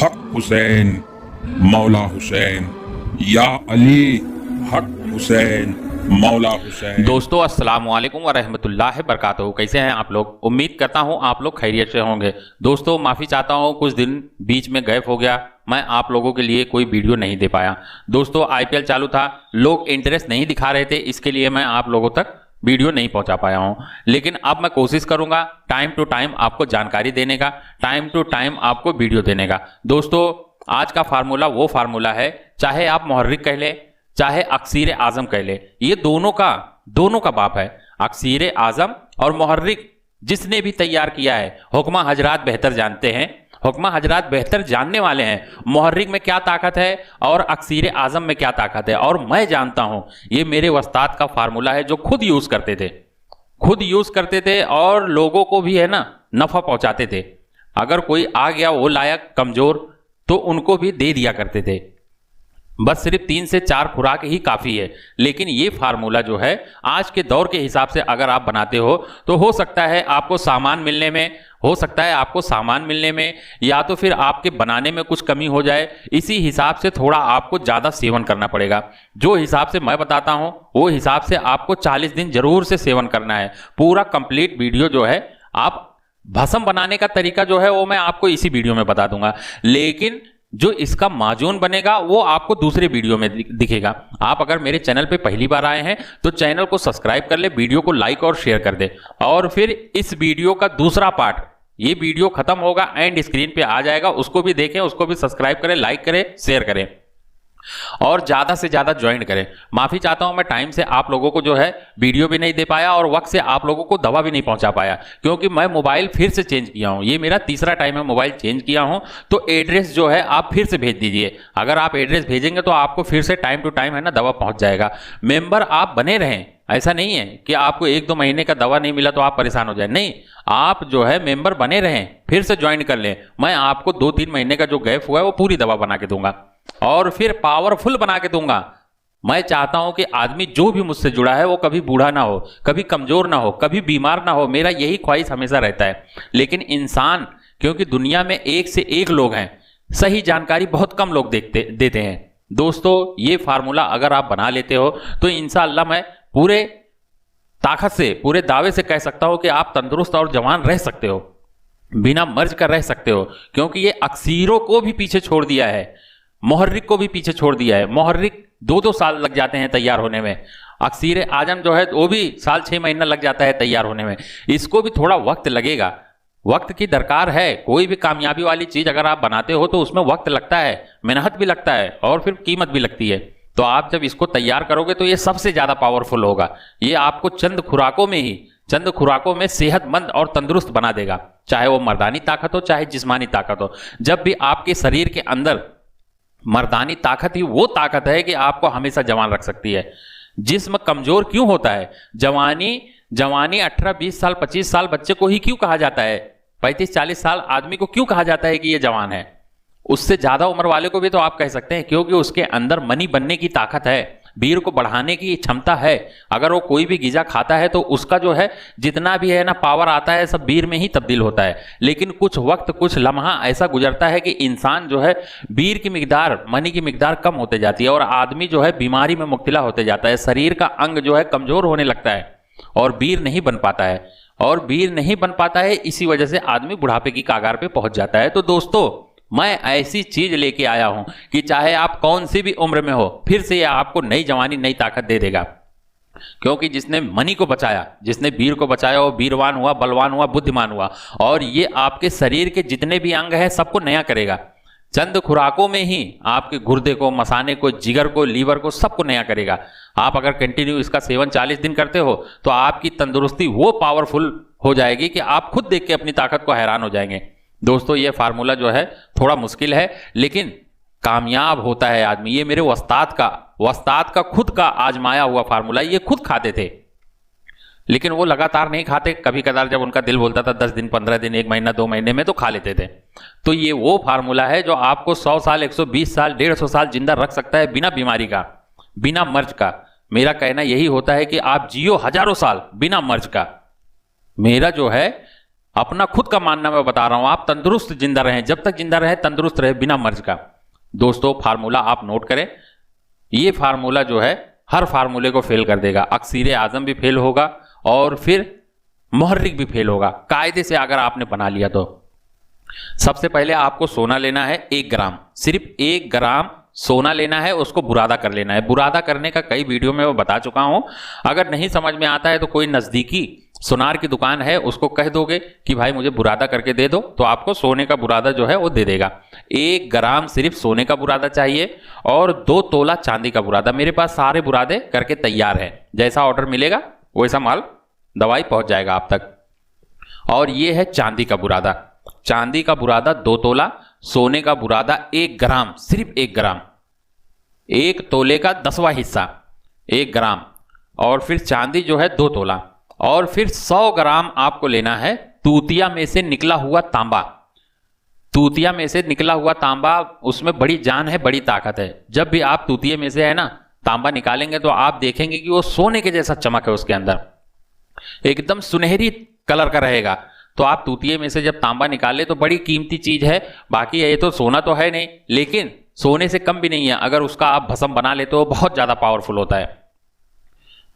हक हुसैन, मौला हुसैन, या अली, हक हुसैन, मौला हुसैन। दोस्तों अस्सलाम वालेकुम व रहमतुल्लाहि बरकातहू। कैसे हैं आप लोग? उम्मीद करता हूं आप लोग खैरियत से होंगे। दोस्तों माफ़ी चाहता हूं, कुछ दिन बीच में गैप हो गया, मैं आप लोगों के लिए कोई वीडियो नहीं दे पाया। दोस्तों आईपीएल चालू था, लोग इंटरेस्ट नहीं दिखा रहे थे, इसके लिए मैं आप लोगों तक वीडियो नहीं पहुंचा पाया हूं। लेकिन अब मैं कोशिश करूंगा टाइम टू टाइम आपको जानकारी देने का, टाइम टू टाइम आपको वीडियो देने का। दोस्तों आज का फार्मूला वो फार्मूला है, चाहे आप मुहर्रिक कह ले चाहे अक्सीर आजम कह ले, ये दोनों का बाप है। अक्सीर आजम और मुहर्रिक जिसने भी तैयार किया है, हुक्मा हजरात बेहतर जानते हैं, हुक्मा हजरात बेहतर जानने वाले हैं मुहर्रिक में क्या ताकत है और अक्सीर आजम में क्या ताकत है। और मैं जानता हूं ये मेरे उस्ताद का फार्मूला है जो खुद यूज करते थे और लोगों को भी है ना नफा पहुंचाते थे। अगर कोई आ गया वो लायक कमजोर तो उनको भी दे दिया करते थे। बस सिर्फ 3 से 4 खुराक ही काफ़ी है। लेकिन ये फार्मूला जो है आज के दौर के हिसाब से अगर आप बनाते हो तो हो सकता है आपको सामान मिलने में या तो फिर आपके बनाने में कुछ कमी हो जाए। इसी हिसाब से थोड़ा आपको ज़्यादा सेवन करना पड़ेगा। जो हिसाब से मैं बताता हूँ वो हिसाब से आपको 40 दिन जरूर से सेवन करना है। पूरा कंप्लीट वीडियो जो है, आप भस्म बनाने का तरीका जो है वो मैं आपको इसी वीडियो में बता दूंगा, लेकिन जो इसका माजून बनेगा वो आपको दूसरे वीडियो में दिखेगा। आप अगर मेरे चैनल पे पहली बार आए हैं तो चैनल को सब्सक्राइब कर ले, वीडियो को लाइक और शेयर कर दे। और फिर इस वीडियो का दूसरा पार्ट, ये वीडियो खत्म होगा एंड स्क्रीन पे आ जाएगा, उसको भी देखें, उसको भी सब्सक्राइब करें, लाइक करें, शेयर करें और ज्यादा से ज्यादा ज्वाइन करें। माफी चाहता हूं मैं टाइम से आप लोगों को जो है वीडियो भी नहीं दे पाया और वक्त से आप लोगों को दवा भी नहीं पहुंचा पाया, क्योंकि मैं मोबाइल फिर से चेंज किया हूं। ये मेरा तीसरा टाइम है मोबाइल चेंज किया हूं, तो एड्रेस जो है आप फिर से भेज दीजिए। अगर आप एड्रेस भेजेंगे तो आपको फिर से टाइम टू टाइम है ना दवा पहुंच जाएगा। मेंबर आप बने रहें, ऐसा नहीं है कि आपको 1-2 महीने का दवा नहीं मिला तो आप परेशान हो जाए, नहीं, आप जो है मेंबर बने रहें, फिर से ज्वाइन कर लें। मैं आपको 2-3 महीने का जो गैप हुआ है वो पूरी दवा बना के दूंगा और फिर पावरफुल बना के दूंगा। मैं चाहता हूं कि आदमी जो भी मुझसे जुड़ा है वो कभी बूढ़ा ना हो, कभी कमजोर ना हो, कभी बीमार ना हो। मेरा यही ख्वाहिश हमेशा रहता है। लेकिन इंसान, क्योंकि दुनिया में एक से एक लोग हैं, सही जानकारी बहुत कम लोग देते हैं। दोस्तों ये फार्मूला अगर आप बना लेते हो तो इंशाअल्लाह मैं पूरे ताकत से, पूरे दावे से कह सकता हूं कि आप तंदुरुस्त और जवान रह सकते हो, बिना मर्ज कर रह सकते हो। क्योंकि ये अक्सीरों को भी पीछे छोड़ दिया है, मुहर्रिक को भी पीछे छोड़ दिया है। मुहर्रिक 2-2 साल लग जाते हैं तैयार होने में, अक्सीर आजम जो है वो भी साल 6 महीना लग जाता है तैयार होने में। इसको भी थोड़ा वक्त लगेगा, वक्त की दरकार है। कोई भी कामयाबी वाली चीज अगर आप बनाते हो तो उसमें वक्त लगता है, मेहनत भी लगता है और फिर कीमत भी लगती है। तो आप जब इसको तैयार करोगे तो ये सबसे ज्यादा पावरफुल होगा। ये आपको चंद खुराकों में सेहतमंद और तंदुरुस्त बना देगा, चाहे वो मर्दानी ताकत हो चाहे जिस्मानी ताकत हो। जब भी आपके शरीर के अंदर मर्दानी ताकत ही वो ताकत है कि आपको हमेशा जवान रख सकती है। जिस्म कमजोर क्यों होता है? जवानी 18-20 साल 25 साल बच्चे को ही क्यों कहा जाता है? 35-40 साल आदमी को क्यों कहा जाता है कि ये जवान है? उससे ज्यादा उम्र वाले को भी तो आप कह सकते हैं, क्योंकि उसके अंदर मनी बनने की ताकत है, वीर को बढ़ाने की क्षमता है। अगर वो कोई भी गिजा खाता है तो उसका जो है जितना भी है ना पावर आता है सब वीर में ही तब्दील होता है। लेकिन कुछ वक्त, कुछ लम्हा ऐसा गुजरता है कि इंसान जो है वीर की मिकदार, मनी की मिकदार कम होते जाती है और आदमी जो है बीमारी में मुब्तला होते जाता है। शरीर का अंग जो है कमजोर होने लगता है और वीर नहीं बन पाता है। इसी वजह से आदमी बुढ़ापे की कागार पे पहुंच जाता है। तो दोस्तों मैं ऐसी चीज लेके आया हूं कि चाहे आप कौन सी भी उम्र में हो, फिर से ये आपको नई जवानी, नई ताकत दे देगा। क्योंकि जिसने मनी को बचाया, जिसने वीर को बचाया, वो वीरवान हुआ, बलवान हुआ, बुद्धिमान हुआ। और ये आपके शरीर के जितने भी अंग हैं सबको नया करेगा। चंद खुराकों में ही आपके गुर्दे को, मसाने को, जिगर को, लीवर को, सबको नया करेगा। आप अगर कंटिन्यू इसका सेवन 40 दिन करते हो तो आपकी तंदुरुस्ती वो पावरफुल हो जाएगी कि आप खुद देख के अपनी ताकत को हैरान हो जाएंगे। दोस्तों ये फार्मूला जो है थोड़ा मुश्किल है लेकिन कामयाब होता है आदमी। ये मेरे उस्ताद का खुद का आजमाया हुआ फार्मूला। ये खुद खाते थे लेकिन वो लगातार नहीं खाते, कभी कदार जब उनका दिल बोलता था 10 दिन, 15 दिन, 1 महीना, 2 महीने में तो खा लेते थे। तो ये वो फार्मूला है जो आपको 100 साल, 120 साल, 150 साल जिंदा रख सकता है, बिना बीमारी का, बिना मर्ज का। मेरा कहना यही होता है कि आप जियो हजारों साल बिना मर्ज का। मेरा जो है अपना खुद का मानना मैं बता रहा हूं, आप तंदुरुस्त जिंदा रहें, जब तक जिंदा रहे तंदुरुस्त रहे बिना मर्ज का। दोस्तों फार्मूला आप नोट करें, ये फार्मूला जो है हर फार्मूले को फेल कर देगा। अक्सीर आजम भी फेल होगा और फिर मुहर्रिक भी फेल होगा, कायदे से अगर आपने बना लिया तो। सबसे पहले आपको सोना लेना है 1 ग्राम, सिर्फ 1 ग्राम सोना लेना है, उसको बुरादा कर लेना है। बुरादा करने का कई वीडियो में मैं बता चुका हूं, अगर नहीं समझ में आता है तो कोई नजदीकी सुनार की दुकान है उसको कह दोगे कि भाई मुझे बुरादा करके दे दो, तो आपको सोने का बुरादा जो है वो दे देगा। 1 ग्राम सिर्फ सोने का बुरादा चाहिए और 2 तोला चांदी का बुरादा। मेरे पास सारे बुरादे करके तैयार है, जैसा ऑर्डर मिलेगा वैसा माल दवाई पहुंच जाएगा आप तक। और ये है चांदी का बुरादा, चांदी का बुरादा 2 तोला, सोने का बुरादा 1 ग्राम, सिर्फ 1 ग्राम, 1 तोले का 10वां हिस्सा 1 ग्राम, और फिर चांदी जो है 2 तोला, और फिर 100 ग्राम आपको लेना है तूतिया में से निकला हुआ तांबा। तूतिया में से निकला हुआ तांबा, उसमें बड़ी जान है, बड़ी ताकत है। जब भी आप तूतिये में से है ना तांबा निकालेंगे तो आप देखेंगे कि वो सोने के जैसा चमक है, उसके अंदर एकदम सुनहरी कलर का रहेगा। तो आप तूतिये में से जब तांबा निकाले तो बड़ी कीमती चीज है। बाकी ये तो सोना तो है नहीं, लेकिन सोने से कम भी नहीं है। अगर उसका आप भस्म बना लेते हो बहुत ज्यादा पावरफुल होता है।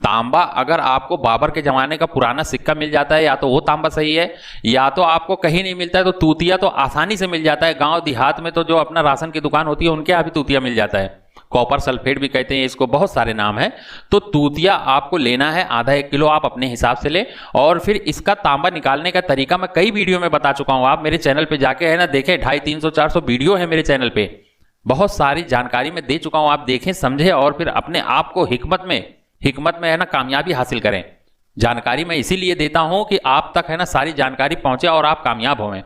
तांबा अगर आपको बाबर के जमाने का पुराना सिक्का मिल जाता है, या तो वो तांबा सही है, या तो आपको कहीं नहीं मिलता है तो तूतिया तो आसानी से मिल जाता है। गांव देहात में तो जो अपना राशन की दुकान होती है उनके यहाँ भी तूतिया मिल जाता है, कॉपर सल्फेट भी कहते हैं इसको, बहुत सारे नाम है। तो तूतिया आपको लेना है आधा 1 किलो, आप अपने हिसाब से ले। और फिर इसका तांबा निकालने का तरीका मैं कई वीडियो में बता चुका हूं, आप मेरे चैनल पे जाके है ना देखें, 250, 300, 400 वीडियो है मेरे चैनल पे, बहुत सारी जानकारी मैं दे चुका हूं। आप देखें, समझे और फिर अपने आप को हिकमत में है ना कामयाबी हासिल करें। जानकारी मैं इसीलिए देता हूं कि आप तक है ना सारी जानकारी पहुंचे और आप कामयाब हों।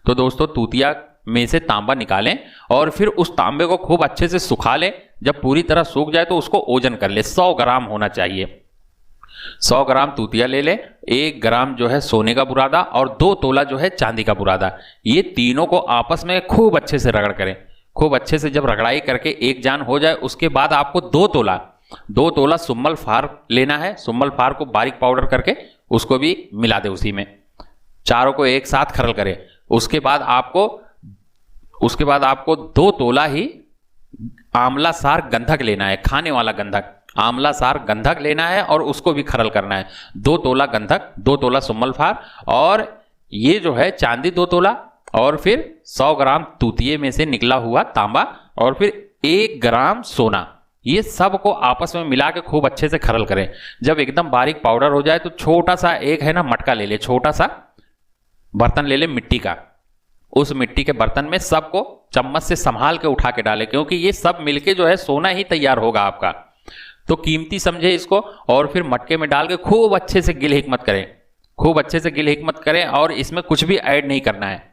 तो दोस्तों तूतिया में से तांबा निकालें और फिर उस तांबे को खूब अच्छे से सुखा लें। जब पूरी तरह सूख जाए तो उसको ओजन कर ले, 100 ग्राम होना चाहिए। 100 ग्राम तूतिया ले लें, 1 ग्राम जो है सोने का बुरादा और 2 तोला जो है चांदी का बुरादा। ये तीनों को आपस में खूब अच्छे से रगड़ करें। खूब अच्छे से जब रगड़ाई करके एक जान हो जाए, उसके बाद आपको 2 तोला सुम्मल फार लेना है। सुम्मल फार को बारीक पाउडर करके उसको भी मिला दे उसी में, चारों को एक साथ खरल करें। उसके बाद आपको 2 तोला ही आंवला सार गंधक लेना है, खाने वाला गंधक, आंवला सार गंधक लेना है और उसको भी खरल करना है। 2 तोला गंधक, 2 तोला सुम्मल फार, और ये जो है चांदी 2 तोला, और फिर 100 ग्राम तूतिये में से निकला हुआ तांबा, और फिर 1 ग्राम सोना। ये सब को आपस में मिला के खूब अच्छे से खरल करें। जब एकदम बारीक पाउडर हो जाए तो छोटा सा एक है ना मटका ले ले, छोटा सा बर्तन ले ले मिट्टी का। उस मिट्टी के बर्तन में सबको चम्मच से संभाल के उठा के डाले, क्योंकि ये सब मिलके जो है सोना ही तैयार होगा आपका। तो कीमती समझे इसको, और फिर मटके में डाल के खूब अच्छे से गिल हिकमत करें, खूब अच्छे से गिल हिकमत करें। और इसमें कुछ भी ऐड नहीं करना है,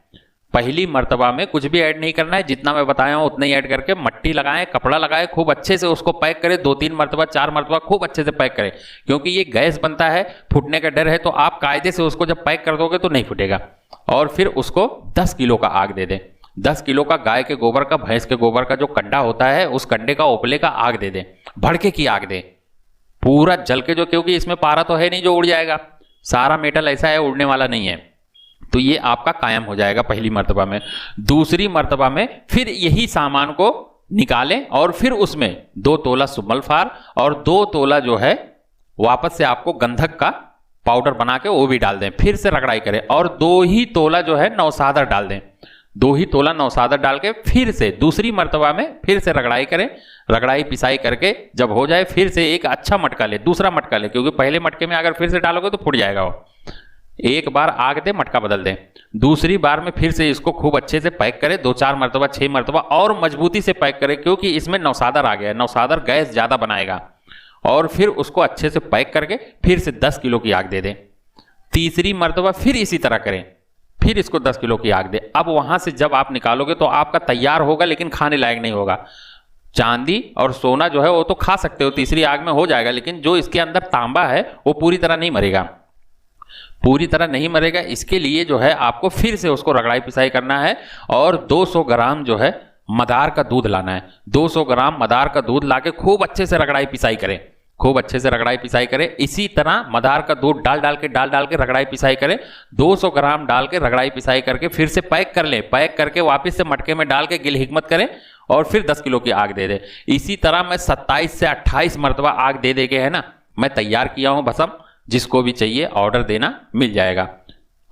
पहली मर्तबा में कुछ भी ऐड नहीं करना है। जितना मैं बताया हूं उतना ही ऐड करके मट्टी लगाएं, कपड़ा लगाएं, खूब अच्छे से उसको पैक करें। 2-3 मर्तबा 4 मर्तबा खूब अच्छे से पैक करें, क्योंकि ये गैस बनता है, फूटने का डर है। तो आप कायदे से उसको जब पैक कर दोगे तो नहीं फूटेगा। और फिर उसको 10 किलो का आग दे दें। 10 किलो का गाय के गोबर का, भैंस के गोबर का जो कंडा होता है, उस कंडे का ओपले का आग दे दें, भड़के की आग दें, पूरा जल के जो, क्योंकि इसमें पारा तो है नहीं जो उड़ जाएगा, सारा मेटल ऐसा है उड़ने वाला नहीं है। तो ये आपका कायम हो जाएगा पहली मर्तबा में। दूसरी मर्तबा में फिर यही सामान को निकालें और फिर उसमें 2 तोला सुम्मल फार और 2 तोला जो है वापस से आपको गंधक का पाउडर बना के वो भी डाल दें। फिर से रगड़ाई करें और 2 ही तोला जो है नौसादर डाल दें। 2 ही तोला नौसादर डाल के फिर से दूसरी मर्तबा में फिर से रगड़ाई करें। रगड़ाई पिसाई करके जब हो जाए फिर से एक अच्छा मटका ले, दूसरा मटका ले, क्योंकि पहले मटके में अगर फिर से डालोगे तो फूट जाएगा वो। एक बार आग दे, मटका बदल दें। दूसरी बार में फिर से इसको खूब अच्छे से पैक करें, 2-4 मरतबा 6 मरतबा और मजबूती से पैक करें, क्योंकि इसमें नौसादर आ गया है। नौसादर गैस ज़्यादा बनाएगा। और फिर उसको अच्छे से पैक करके फिर से 10 किलो की आग दे दें। तीसरी मरतबा फिर इसी तरह करें, फिर इसको 10 किलो की आग दें। अब वहाँ से जब आप निकालोगे तो आपका तैयार होगा, लेकिन खाने लायक नहीं होगा। चांदी और सोना जो है वो तो खा सकते हो, तीसरी आग में हो जाएगा, लेकिन जो इसके अंदर तांबा है वो पूरी तरह नहीं मरेगा, पूरी तरह नहीं मरेगा। इसके लिए जो है आपको फिर से उसको रगड़ाई पिसाई करना है और 200 ग्राम जो है मदार का दूध लाना है। 200 ग्राम मदार का दूध लाके खूब अच्छे से रगड़ाई पिसाई करें। खूब अच्छे से रगड़ाई पिसाई करें। इसी तरह मदार का दूध डाल डाल के रगड़ाई पिसाई करें। 200 ग्राम डाल के रगड़ाई पिसाई करके फिर से पैक कर लें। पैक करके वापस से मटके में डाल के गिल हिकमत करें और फिर 10 किलो की आग दे दें। इसी तरह मैं 27 से 28 मरतबा आग दे दे के है ना मैं तैयार किया हूं भस्म। जिसको भी चाहिए ऑर्डर देना, मिल जाएगा।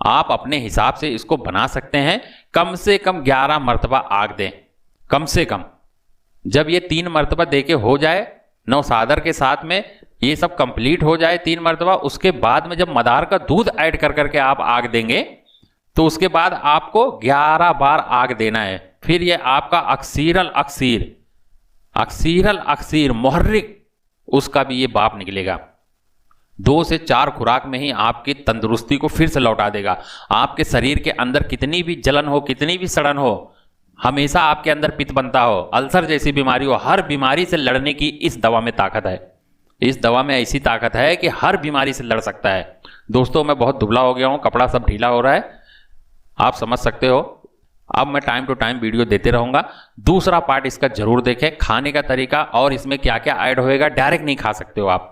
आप अपने हिसाब से इसको बना सकते हैं। कम से कम 11 मरतबा आग दें, कम से कम। जब ये 3 मरतबा दे के हो जाए, नौसादर के साथ में ये सब कंप्लीट हो जाए 3 मरतबा, उसके बाद में जब मदार का दूध ऐड कर करके आप आग देंगे तो उसके बाद आपको 11 बार आग देना है। फिर ये आपका अक्सीरल अक्सीर मुहर्रिक उसका भी ये बाप निकलेगा। 2 से 4 खुराक में ही आपकी तंदुरुस्ती को फिर से लौटा देगा। आपके शरीर के अंदर कितनी भी जलन हो, कितनी भी सड़न हो, हमेशा आपके अंदर पित्त बनता हो, अल्सर जैसी बीमारी हो, हर बीमारी से लड़ने की इस दवा में ताकत है। इस दवा में ऐसी ताकत है कि हर बीमारी से लड़ सकता है। दोस्तों मैं बहुत दुबला हो गया हूं, कपड़ा सब ढीला हो रहा है, आप समझ सकते हो। अब मैं टाइम टू टाइम वीडियो देते रहूंगा। दूसरा पार्ट इसका जरूर देखें, खाने का तरीका और इसमें क्या क्या ऐड होएगा। डायरेक्ट नहीं खा सकते हो आप,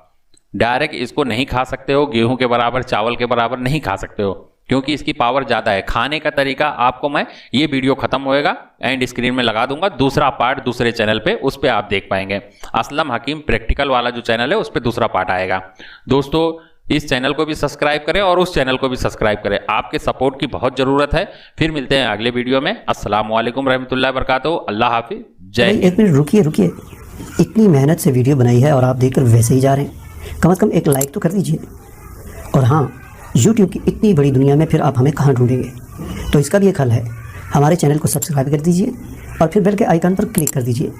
डायरेक्ट इसको नहीं खा सकते हो। गेहूं के बराबर, चावल के बराबर नहीं खा सकते हो, क्योंकि इसकी पावर ज़्यादा है। खाने का तरीका आपको मैं ये वीडियो खत्म होएगा एंड स्क्रीन में लगा दूंगा, दूसरा पार्ट दूसरे चैनल पे, उस पर आप देख पाएंगे। असलम हकीम प्रैक्टिकल वाला जो चैनल है उस पर दूसरा पार्ट आएगा। दोस्तों इस चैनल को भी सब्सक्राइब करें और उस चैनल को भी सब्सक्राइब करें, आपके सपोर्ट की बहुत ज़रूरत है। फिर मिलते हैं अगले वीडियो में। अस्सलाम वालेकुम रहमतुल्लाहि बरकातहू। अल्लाह हाफिज, जय हिंद। एक मिनट रुकिए। इतनी मेहनत से वीडियो बनाई है और आप देखकर वैसे ही जा रहे हैं। कम से कम एक लाइक तो कर दीजिए। और हाँ, YouTube की इतनी बड़ी दुनिया में फिर आप हमें कहाँ ढूंढेंगे, तो इसका भी एक हल है। हमारे चैनल को सब्सक्राइब कर दीजिए और फिर बेल के आइकन पर क्लिक कर दीजिए।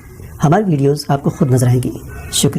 हमारी वीडियोस आपको खुद नजर आएंगी। शुक्रिया।